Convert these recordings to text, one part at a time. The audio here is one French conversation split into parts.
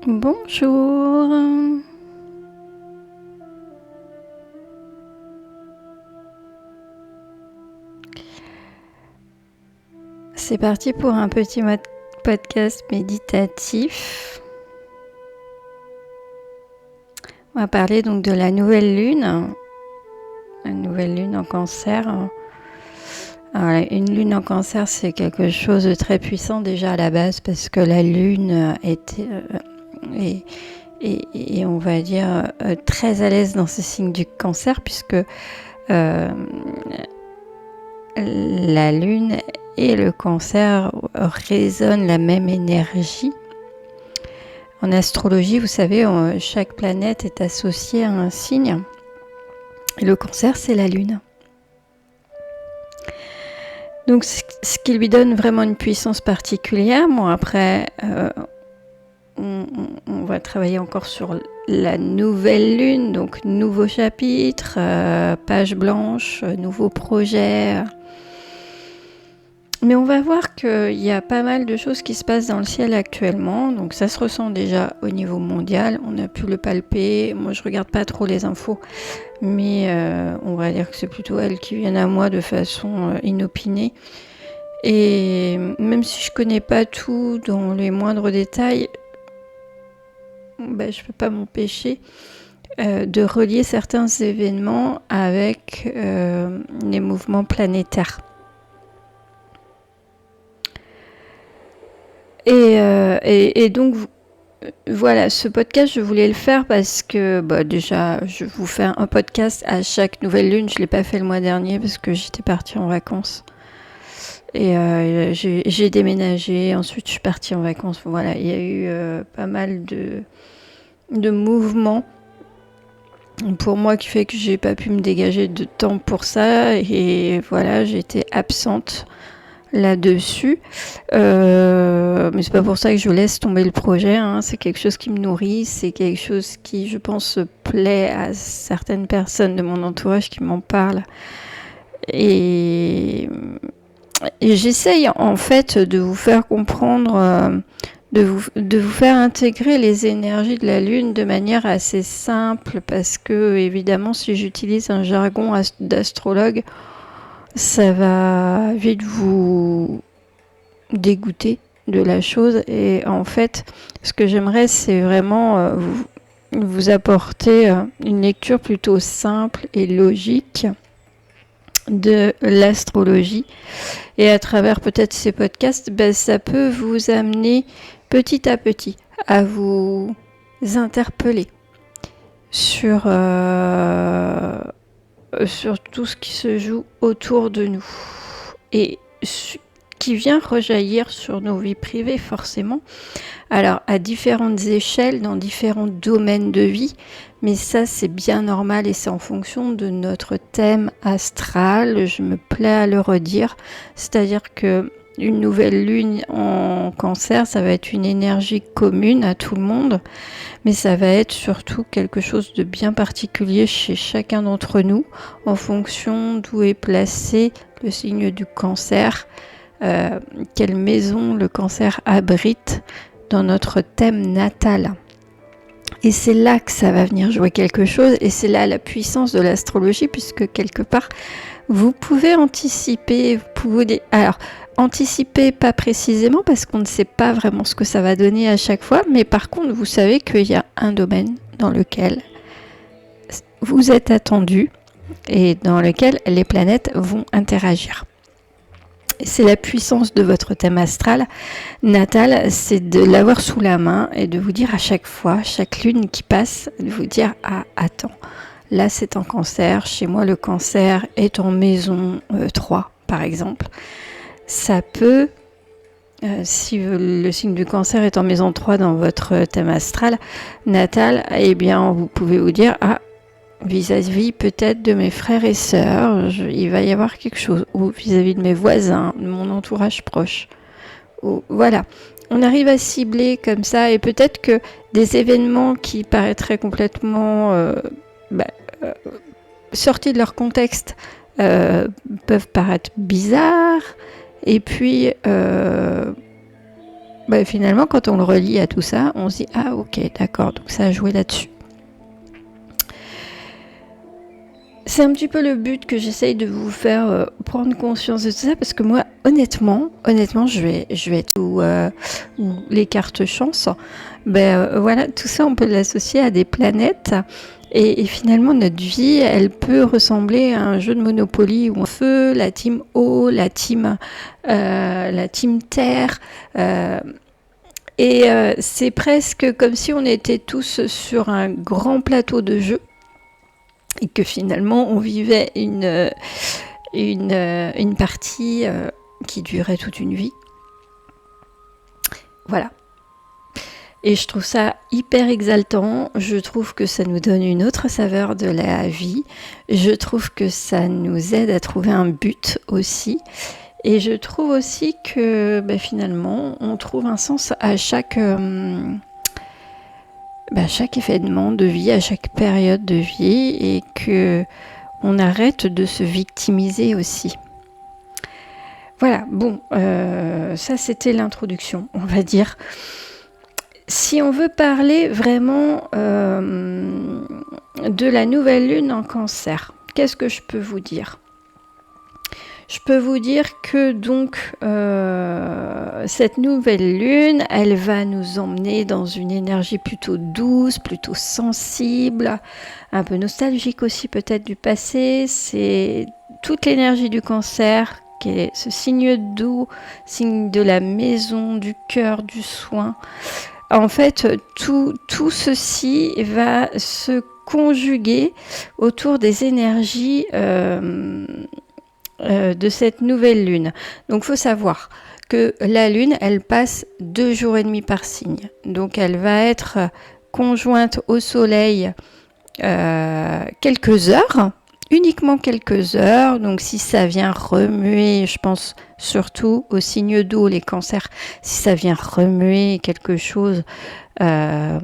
Bonjour. C'est parti pour un petit podcast méditatif. On va parler donc de la nouvelle lune en Cancer. Alors, une lune en Cancer, c'est quelque chose de très puissant déjà à la base parce que la lune est on va dire très à l'aise dans ce signe du Cancer puisque la lune et le Cancer résonnent la même énergie. En astrologie, vous savez, chaque planète est associée à un signe. Et le Cancer, c'est la lune. Donc, ce qui lui donne vraiment une puissance particulière. Bon, après, on va travailler encore sur la nouvelle lune, donc nouveau chapitre, page blanche, nouveau projet. Mais on va voir qu'il y a pas mal de choses qui se passent dans le ciel actuellement. Donc ça se ressent déjà au niveau mondial. On a pu le palper. Moi, je regarde pas trop les infos. Mais on va dire que c'est plutôt elles qui viennent à moi de façon inopinée. Et même si je connais pas tout dans les moindres détails, je peux pas m'empêcher de relier certains événements avec les mouvements planétaires. Et donc, voilà, ce podcast, je voulais le faire parce que déjà, je vous fais un podcast à chaque nouvelle lune. Je ne l'ai pas fait le mois dernier parce que j'étais partie en vacances. Et j'ai déménagé, ensuite je suis partie en vacances. Voilà, il y a eu pas mal de mouvements pour moi qui fait que j'ai pas pu me dégager de temps pour ça. Et voilà, j'étais absente là-dessus. Mais c'est pas pour ça que je laisse tomber le projet. C'est quelque chose qui me nourrit. C'est quelque chose qui, je pense, plaît à certaines personnes de mon entourage qui m'en parlent. Et j'essaye en fait de vous faire comprendre, de vous faire intégrer les énergies de la Lune de manière assez simple parce que évidemment si j'utilise un jargon d'astrologue, ça va vite vous dégoûter de la chose. Et en fait, ce que j'aimerais, c'est vraiment vous apporter une lecture plutôt simple et logique de l'astrologie. Et à travers peut-être ces podcasts, ça peut vous amener petit à petit à vous interpeller sur tout ce qui se joue autour de nous et qui vient rejaillir sur nos vies privées forcément. Alors à différentes échelles, dans différents domaines de vie, mais ça c'est bien normal et c'est en fonction de notre thème astral, je me plais à le redire, c'est-à-dire que une nouvelle lune en Cancer, ça va être une énergie commune à tout le monde, mais ça va être surtout quelque chose de bien particulier chez chacun d'entre nous, en fonction d'où est placé le signe du Cancer, quelle maison le Cancer abrite dans notre thème natal. Et c'est là que ça va venir jouer quelque chose, et c'est là la puissance de l'astrologie, puisque quelque part, vous pouvez anticiper, alors, anticiper pas précisément, parce qu'on ne sait pas vraiment ce que ça va donner à chaque fois, mais par contre, vous savez qu'il y a un domaine dans lequel vous êtes attendu, et dans lequel les planètes vont interagir. C'est la puissance de votre thème astral natal, c'est de l'avoir sous la main et de vous dire à chaque fois, chaque lune qui passe, de vous dire « Ah, attends, là c'est en Cancer, chez moi le Cancer est en maison 3 par exemple ». Ça peut, si le signe du Cancer est en maison 3 dans votre thème astral natal, eh bien vous pouvez vous dire « Ah, vis-à-vis peut-être de mes frères et sœurs, il va y avoir quelque chose, ou vis-à-vis de mes voisins, de mon entourage proche. » Voilà, on arrive à cibler comme ça, et peut-être que des événements qui paraîtraient complètement sortis de leur contexte peuvent paraître bizarres, et puis finalement, quand on le relie à tout ça, on se dit « Ah, ok, d'accord, donc ça a joué là-dessus. » C'est un petit peu le but que j'essaye de vous faire prendre conscience de tout ça, parce que moi, honnêtement, je vais être où les cartes chance. Voilà, tout ça, on peut l'associer à des planètes. Et finalement, notre vie, elle peut ressembler à un jeu de Monopoly où on fait la team eau, la team terre. C'est presque comme si on était tous sur un grand plateau de jeu et que finalement, on vivait une partie qui durait toute une vie. Voilà. Et je trouve ça hyper exaltant, je trouve que ça nous donne une autre saveur de la vie, je trouve que ça nous aide à trouver un but aussi, et je trouve aussi que finalement on trouve un sens à chaque événement de vie, à chaque période de vie, et que on arrête de se victimiser aussi. Voilà, ça c'était l'introduction, on va dire. Si on veut parler vraiment de la nouvelle lune en Cancer, qu'est-ce que je peux vous dire ? Je peux vous dire que donc cette nouvelle lune, elle va nous emmener dans une énergie plutôt douce, plutôt sensible, un peu nostalgique aussi peut-être du passé. C'est toute l'énergie du Cancer qui est ce signe d'eau, signe de la maison, du cœur, du soin. En fait, tout ceci va se conjuguer autour des énergies de cette nouvelle lune. Donc, il faut savoir que la lune, elle passe 2 jours et demi par signe. Donc, elle va être conjointe au soleil quelques heures, uniquement quelques heures. Donc, si ça vient remuer, je pense surtout aux signes d'eau, les cancers, si ça vient remuer quelque chose de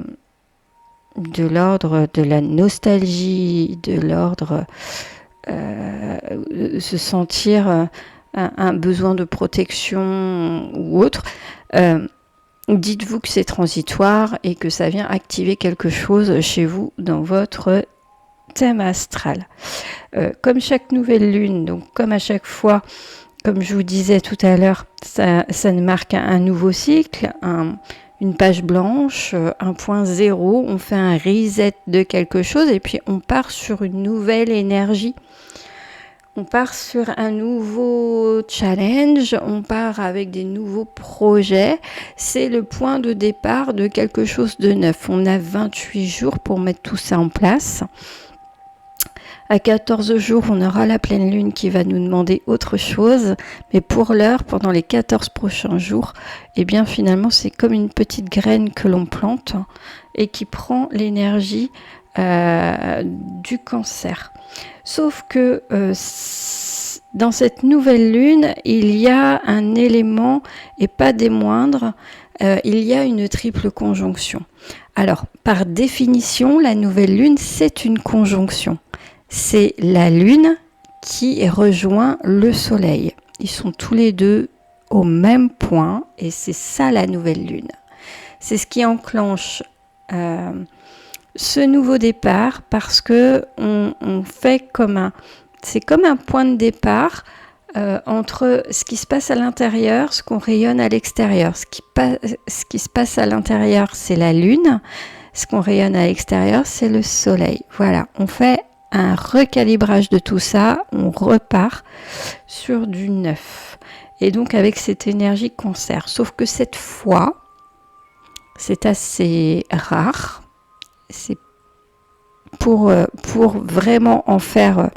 l'ordre de la nostalgie, de l'ordre se sentir un besoin de protection ou autre, dites-vous que c'est transitoire et que ça vient activer quelque chose chez vous dans votre thème astral. Comme chaque nouvelle lune, donc comme à chaque fois, comme je vous disais tout à l'heure, ça marque un nouveau cycle, une page blanche, un point zéro, on fait un reset de quelque chose et puis on part sur une nouvelle énergie. On part sur un nouveau challenge, on part avec des nouveaux projets. C'est le point de départ de quelque chose de neuf. On a 28 jours pour mettre tout ça en place. À 14 jours, on aura la pleine lune qui va nous demander autre chose. Mais pour l'heure, pendant les 14 prochains jours, finalement, c'est comme une petite graine que l'on plante et qui prend l'énergie du Cancer. Sauf que dans cette nouvelle lune, il y a un élément, et pas des moindres, il y a une triple conjonction. Alors, par définition, la nouvelle lune, c'est une conjonction. C'est la lune qui rejoint le soleil. Ils sont tous les deux au même point, et c'est ça la nouvelle lune. C'est ce qui enclenche ce nouveau départ, parce que on fait c'est comme un point de départ entre ce qui se passe à l'intérieur, ce qu'on rayonne à l'extérieur. Ce qui se passe à l'intérieur, c'est la lune. Ce qu'on rayonne à l'extérieur, c'est le soleil. Voilà, on fait un recalibrage de tout ça, on repart sur du neuf. Et donc avec cette énergie Cancer. Sauf que cette fois, c'est assez rare. C'est pour vraiment en faire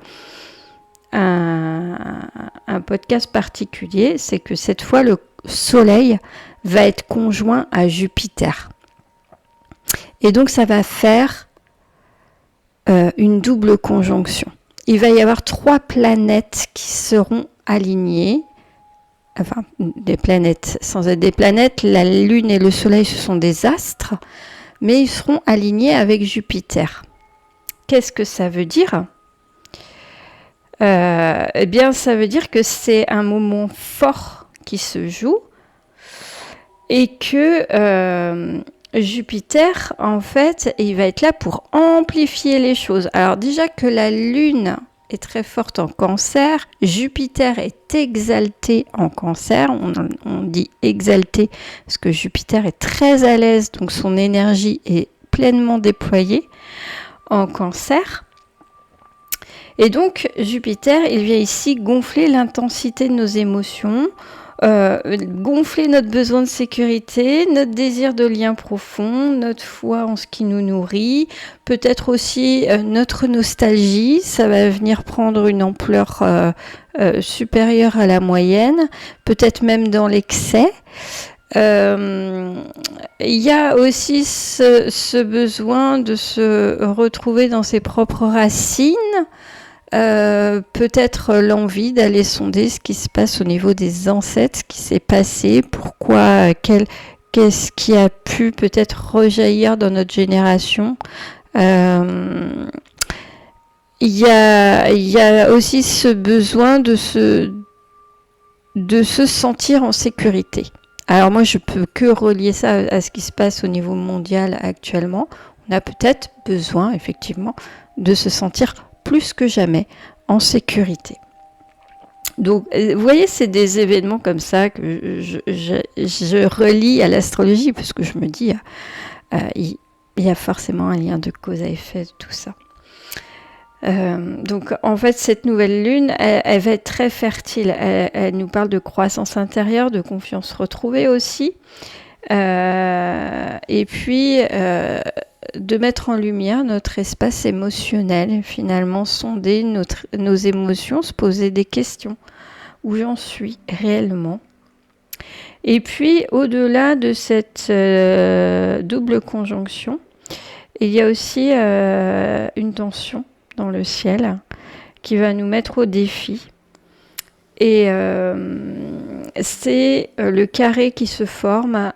un podcast particulier, c'est que cette fois le soleil va être conjoint à Jupiter. Et donc ça va faire une double conjonction. Il va y avoir 3 planètes qui seront alignées. Enfin, des planètes, sans être des planètes, la Lune et le Soleil, ce sont des astres, mais ils seront alignés avec Jupiter. Qu'est-ce que ça veut dire ? Ça veut dire que c'est un moment fort qui se joue et que Jupiter, en fait, il va être là pour amplifier les choses. Alors déjà que la Lune est très forte en Cancer, Jupiter est exalté en Cancer. On dit exalté parce que Jupiter est très à l'aise, donc son énergie est pleinement déployée en Cancer. Et donc Jupiter, il vient ici gonfler l'intensité de nos émotions, gonfler notre besoin de sécurité, notre désir de lien profond, notre foi en ce qui nous nourrit, peut-être aussi notre nostalgie. Ça va venir prendre une ampleur supérieure à la moyenne, peut-être même dans l'excès. Il y a aussi ce besoin de se retrouver dans ses propres racines. Peut-être l'envie d'aller sonder ce qui se passe au niveau des ancêtres, ce qui s'est passé, pourquoi, qu'est-ce qui a pu peut-être rejaillir dans notre génération. Il y a aussi ce besoin de se sentir en sécurité. Alors moi, je peux que relier ça à ce qui se passe au niveau mondial actuellement. On a peut-être besoin, effectivement, de se sentir plus que jamais en sécurité. Donc, vous voyez, c'est des événements comme ça que je relie à l'astrologie, parce que je me dis, il y a forcément un lien de cause à effet de tout ça. Donc, en fait, cette nouvelle lune, elle va être très fertile. Elle nous parle de croissance intérieure, de confiance retrouvée aussi. Et puis, de mettre en lumière notre espace émotionnel, finalement sonder nos émotions, se poser des questions. Où j'en suis réellement? Et puis, au-delà de cette double conjonction, il y a aussi une tension dans le ciel qui va nous mettre au défi. Et c'est le carré qui se forme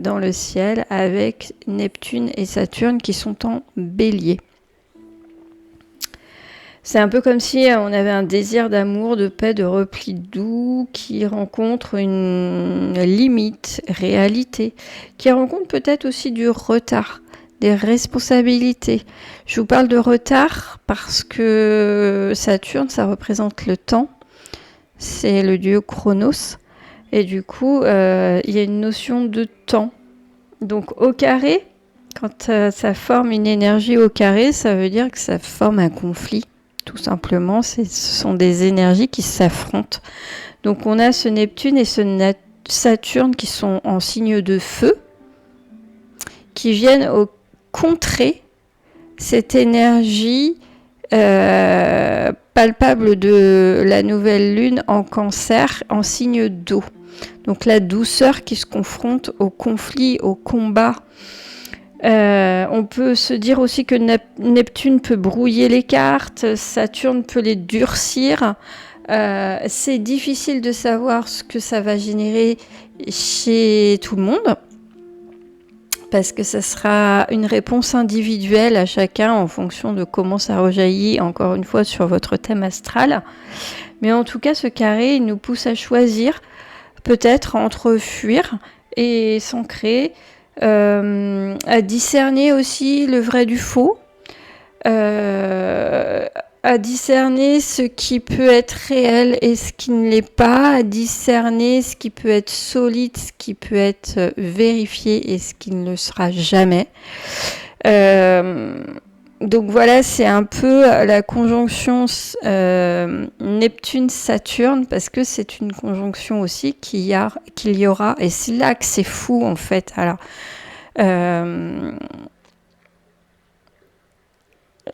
dans le ciel avec Neptune et Saturne qui sont en bélier. C'est un peu comme si on avait un désir d'amour, de paix, de repli doux qui rencontre une limite, réalité, qui rencontre peut-être aussi du retard, des responsabilités. Je vous parle de retard parce que Saturne, ça représente le temps. C'est le dieu Chronos. Et du coup, il y a une notion de temps. Donc, au carré, quand ça forme une énergie au carré, ça veut dire que ça forme un conflit. Tout simplement, ce sont des énergies qui s'affrontent. Donc, on a ce Neptune et ce Saturne qui sont en signe de feu, qui viennent contrer cette énergie palpable de la nouvelle lune en Cancer en signe d'eau. Donc la douceur qui se confronte au conflit, au combat. On peut se dire aussi que Neptune peut brouiller les cartes, Saturne peut les durcir. C'est difficile de savoir ce que ça va générer chez tout le monde, parce que ça sera une réponse individuelle à chacun en fonction de comment ça rejaillit, encore une fois, sur votre thème astral. Mais en tout cas, ce carré, il nous pousse à choisir, peut-être entre fuir et s'ancrer, à discerner aussi le vrai du faux, à discerner ce qui peut être réel et ce qui ne l'est pas, à discerner ce qui peut être solide, ce qui peut être vérifié et ce qui ne le sera jamais. Donc voilà, c'est un peu la conjonction Neptune-Saturne, parce que c'est une conjonction aussi qu'il y aura, et c'est là que c'est fou en fait. Alors,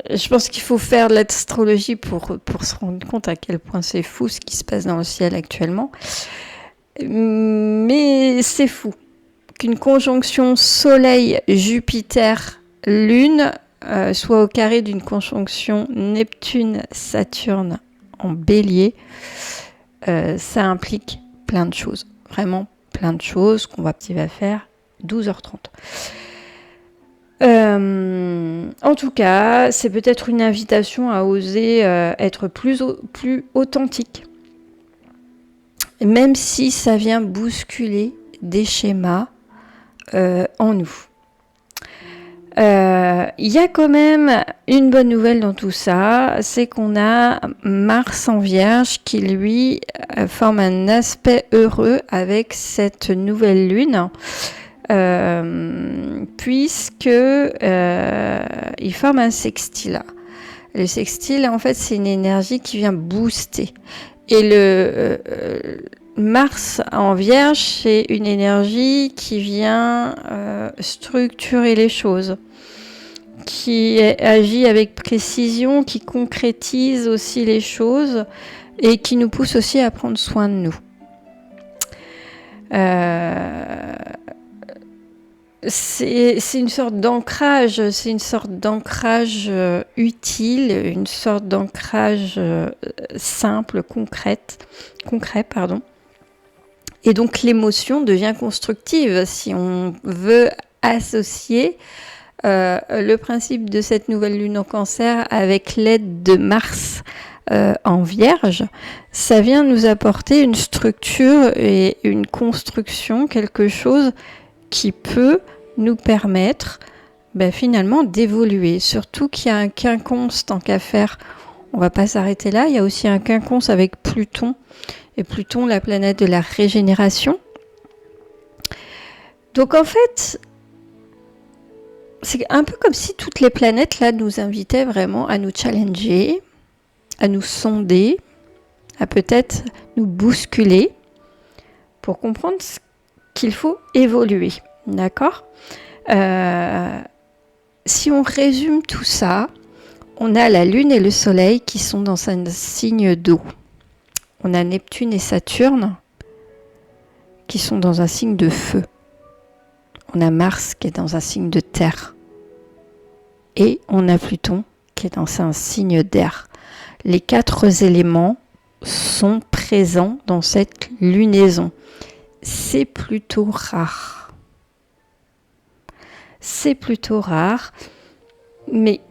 je pense qu'il faut faire de l'astrologie pour se rendre compte à quel point c'est fou ce qui se passe dans le ciel actuellement. Mais c'est fou qu'une conjonction Soleil-Jupiter-Lune soit au carré d'une conjonction Neptune-Saturne en Bélier. Ça implique plein de choses, vraiment plein de choses qu'on va faire 12h30. En tout cas, c'est peut-être une invitation à oser être plus authentique. Même si ça vient bousculer des schémas, en nous. Il y a quand même une bonne nouvelle dans tout ça, c'est qu'on a Mars en Vierge qui lui forme un aspect heureux avec cette nouvelle lune, puisque il forme un sextile. Le sextile, en fait, c'est une énergie qui vient booster. Et le Mars en Vierge, c'est une énergie qui vient structurer les choses, qui agit avec précision, qui concrétise aussi les choses et qui nous pousse aussi à prendre soin de nous. C'est une sorte d'ancrage, utile, une sorte d'ancrage simple, concret, pardon. Et donc l'émotion devient constructive si on veut associer le principe de cette nouvelle lune en Cancer avec l'aide de Mars en Vierge. Ça vient nous apporter une structure et une construction, quelque chose qui peut nous permettre finalement d'évoluer. Surtout qu'il y a un quinconce tant qu'à faire. On ne va pas s'arrêter là. Il y a aussi un quinconce avec Pluton. Et Pluton, la planète de la régénération. Donc en fait, c'est un peu comme si toutes les planètes là nous invitaient vraiment à nous challenger, à nous sonder, à peut-être nous bousculer pour comprendre qu'il faut évoluer. D'accord ? Si on résume tout ça, on a la Lune et le Soleil qui sont dans un signe d'eau. On a Neptune et Saturne qui sont dans un signe de feu. On a Mars qui est dans un signe de terre. Et on a Pluton qui est dans un signe d'air. Les 4 éléments sont présents dans cette lunaison. C'est plutôt rare. C'est plutôt rare. Mais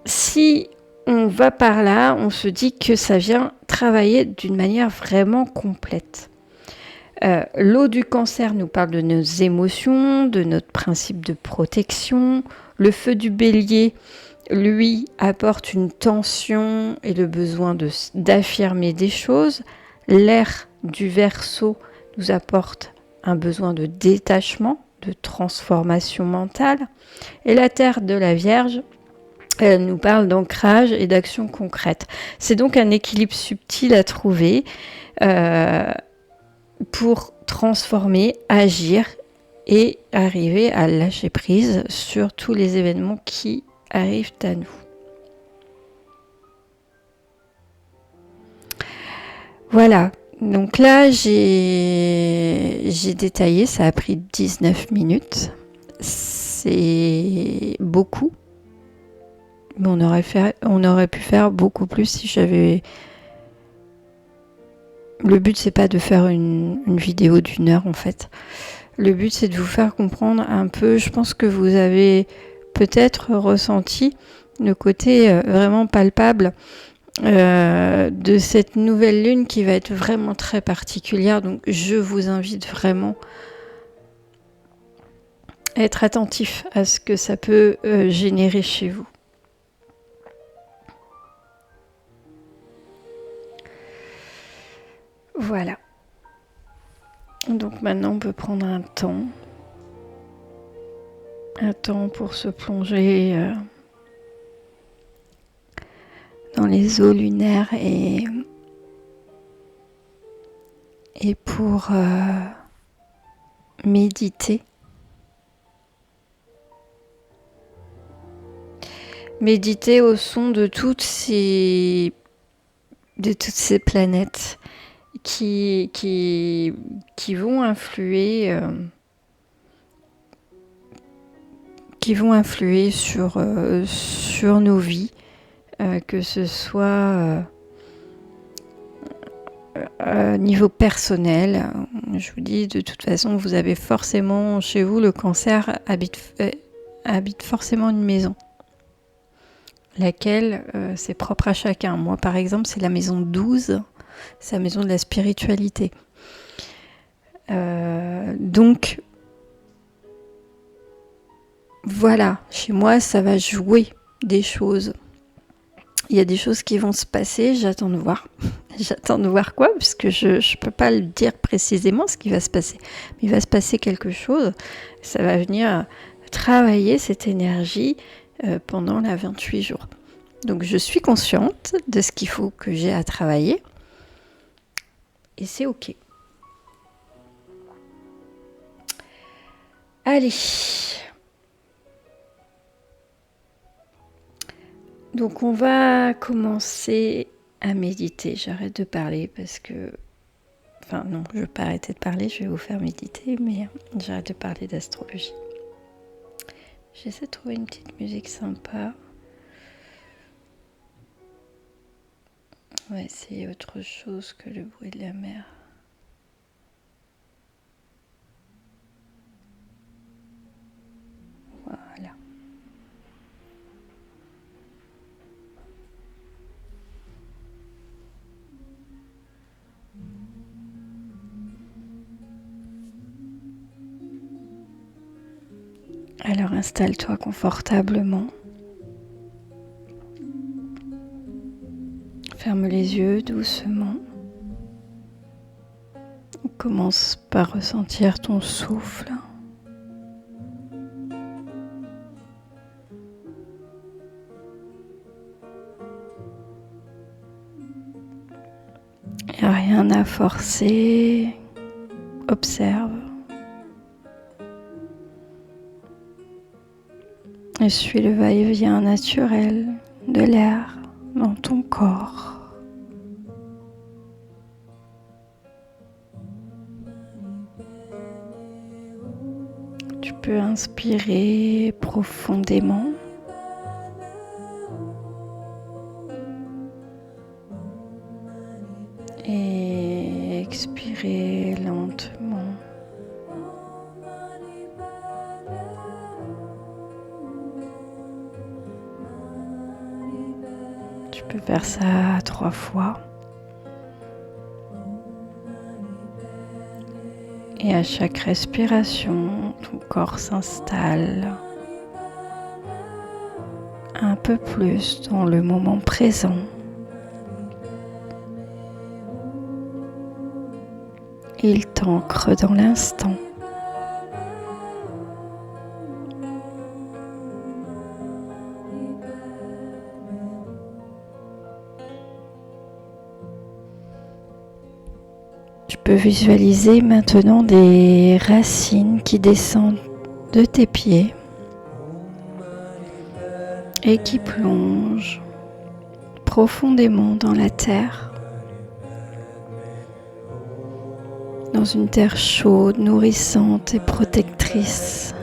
si on va par là, on se dit que ça vient travailler d'une manière vraiment complète. L'eau du Cancer nous parle de nos émotions, de notre principe de protection. Le feu du Bélier, lui, apporte une tension et le besoin d'affirmer des choses. L'air du Verseau nous apporte un besoin de détachement, de transformation mentale. Et la terre de la Vierge, elle nous parle d'ancrage et d'action concrète. C'est donc un équilibre subtil à trouver pour transformer, agir et arriver à lâcher prise sur tous les événements qui arrivent à nous. Voilà, donc là j'ai détaillé, ça a pris 19 minutes. C'est beaucoup. Mais on aurait pu faire beaucoup plus si j'avais... Le but, c'est pas de faire une vidéo d'1 heure, en fait. Le but, c'est de vous faire comprendre un peu. Je pense que vous avez peut-être ressenti le côté vraiment palpable de cette nouvelle lune qui va être vraiment très particulière. Donc, je vous invite vraiment à être attentif à ce que ça peut générer chez vous. Voilà. Donc maintenant, on peut prendre un temps pour se plonger dans les eaux lunaires et pour méditer. Méditer au son de toutes ces planètes qui vont influer sur nos vies, que ce soit niveau personnel. Je vous dis, de toute façon, vous avez forcément chez vous, le Cancer habite forcément une maison, laquelle c'est propre à chacun. Moi, par exemple, c'est la maison 12, c'est la maison de la spiritualité. Donc, voilà, chez moi, ça va jouer des choses. Il y a des choses qui vont se passer, j'attends de voir. J'attends de voir quoi, puisque je ne peux pas le dire précisément ce qui va se passer. Mais il va se passer quelque chose, ça va venir travailler cette énergie pendant la 28 jours. Donc je suis consciente de ce qu'il faut que j'ai à travailler, et c'est ok. Allez. Donc on va commencer à méditer. J'arrête de parler parce que... Enfin non, je ne vais pas arrêter de parler, je vais vous faire méditer, mais j'arrête de parler d'astrologie. J'essaie de trouver une petite musique sympa. On va essayer autre chose que le bruit de la mer. Voilà. Alors installe-toi confortablement. Ferme les yeux doucement. Commence par ressentir ton souffle. Il n'y a rien à forcer. Observe. Et suis le va-et-vient naturel de l'air dans ton corps. Tu peux inspirer profondément. Et expirer lentement. Tu peux faire ça 3 fois. Et à chaque respiration, ton corps s'installe un peu plus dans le moment présent. Il t'ancre dans l'instant. Tu peux visualiser maintenant des racines qui descendent de tes pieds et qui plongent profondément dans la terre. Dans une terre chaude, nourrissante et protectrice.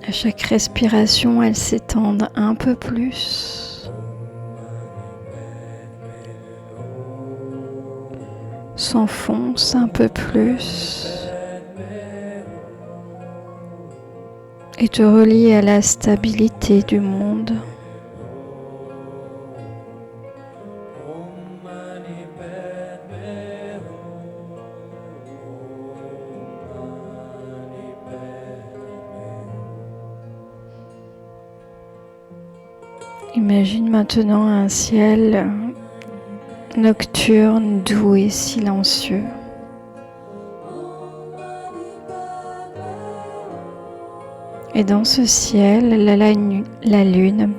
À chaque respiration, elles s'étendent un peu plus. S'enfoncent un peu plus. Et te relient à la stabilité du monde. Imagine maintenant un ciel nocturne, doux et silencieux. Et dans ce ciel, la lune,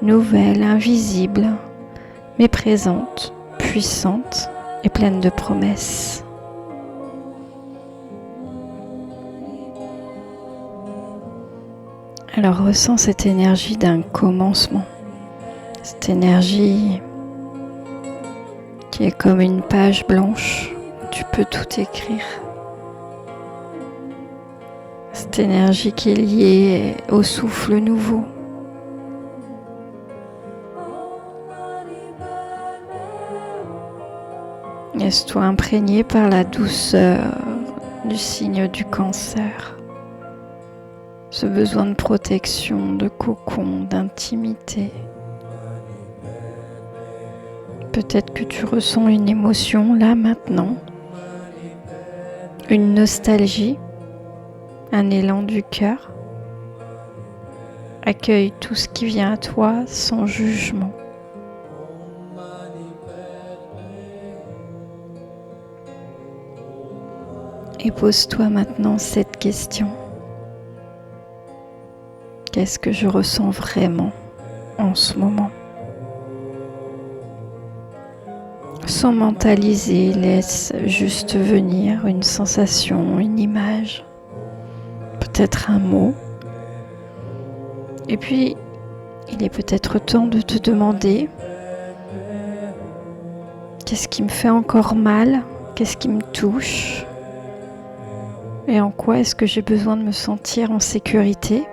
nouvelle, invisible, mais présente, puissante et pleine de promesses. Alors ressens cette énergie d'un commencement, cette énergie qui est comme une page blanche, tu peux tout écrire. Cette énergie qui est liée au souffle nouveau. Laisse-toi imprégner par la douceur du signe du Cancer. Ce besoin de protection, de cocon, d'intimité. Peut-être que tu ressens une émotion là maintenant. une nostalgie, un élan du cœur. Accueille tout ce qui vient à toi sans jugement. Et pose-toi maintenant cette question. Qu'est-ce que je ressens vraiment en ce moment? Sans mentaliser, laisse juste venir une sensation, une image, peut-être un mot. Et puis, il est peut-être temps de te demander qu'est-ce qui me fait encore mal? Qu'est-ce qui me touche? Et en quoi est-ce que j'ai besoin de me sentir en sécurité?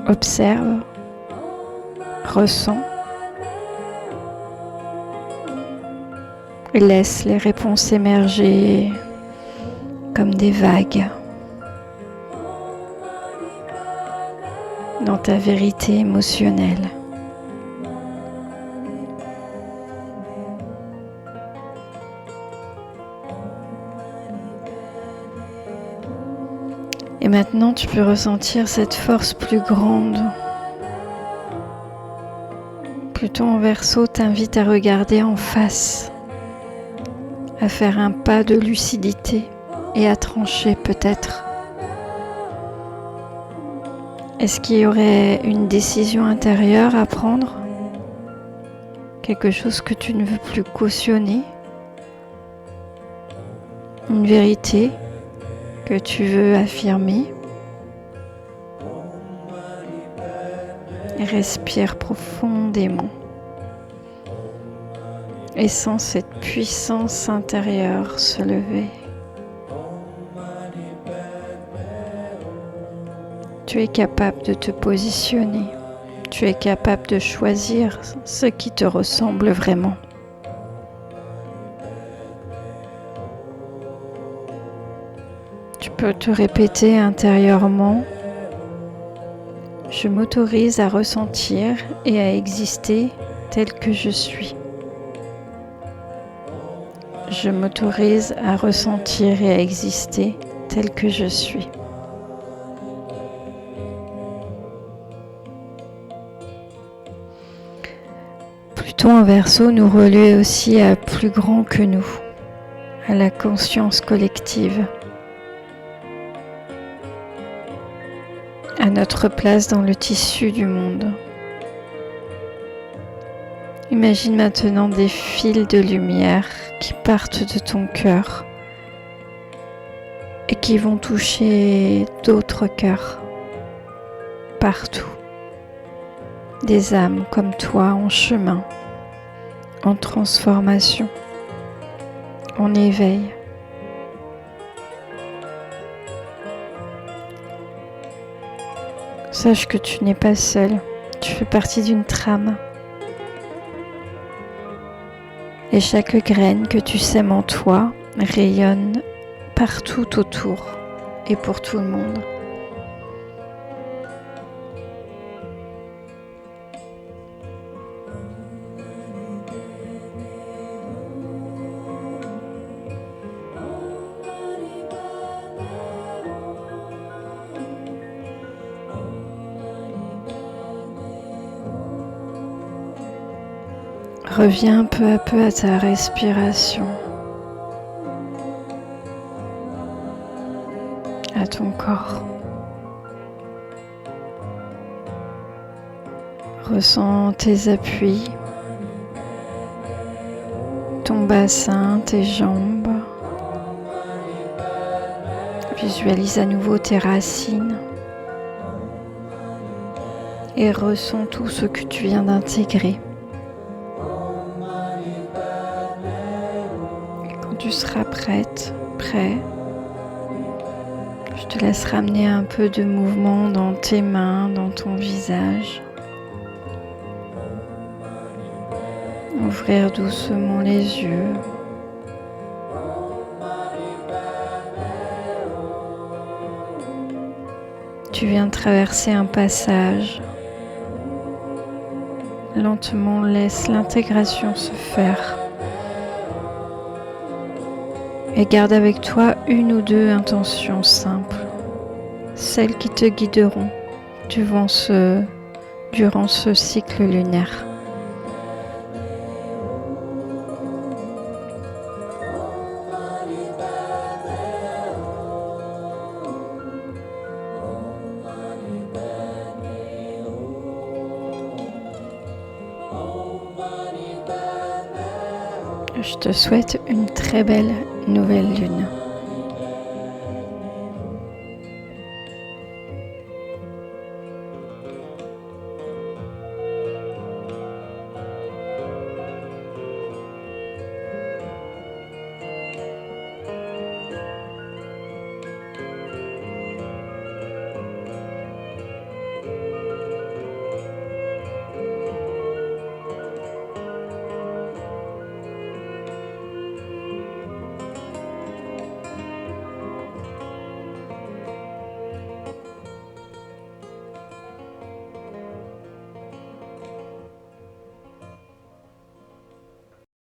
Observe, ressens et laisse les réponses émerger comme des vagues dans ta vérité émotionnelle. Et maintenant, tu peux ressentir cette force plus grande. Pluton en Verseau t'invite à regarder en face, à faire un pas de lucidité et à trancher peut-être. Est-ce qu'il y aurait une décision intérieure à prendre? Quelque chose que tu ne veux plus cautionner? Une vérité que tu veux affirmer? Et respire profondément et sens cette puissance intérieure se lever. Tu es capable de te positionner, tu es capable de choisir ce qui te ressemble vraiment. Tu peux te répéter intérieurement: je m'autorise à ressentir et à exister tel que je suis. Je m'autorise à ressentir et à exister tel que je suis. Pluton en Verseau nous relie aussi à plus grand que nous, à la conscience collective, à notre place dans le tissu du monde. Imagine maintenant des fils de lumière qui partent de ton cœur et qui vont toucher d'autres cœurs partout. Des âmes comme toi en chemin, en transformation, en éveil. Sache que tu n'es pas seul, tu fais partie d'une trame. Et chaque graine que tu sèmes en toi rayonne partout autour et pour tout le monde. Reviens peu à peu à ta respiration, à ton corps. Ressens tes appuis, ton bassin, tes jambes. Visualise à nouveau tes racines et ressens tout ce que tu viens d'intégrer. Tu seras prête, prêt. Je te laisse ramener un peu de mouvement dans tes mains, dans ton visage. Ouvrir doucement les yeux. Tu viens de traverser un passage. lentement laisse l'intégration se faire. Et garde avec toi une ou deux intentions simples, celles qui te guideront durant ce cycle lunaire. Je te souhaite une très belle nouvelle lune.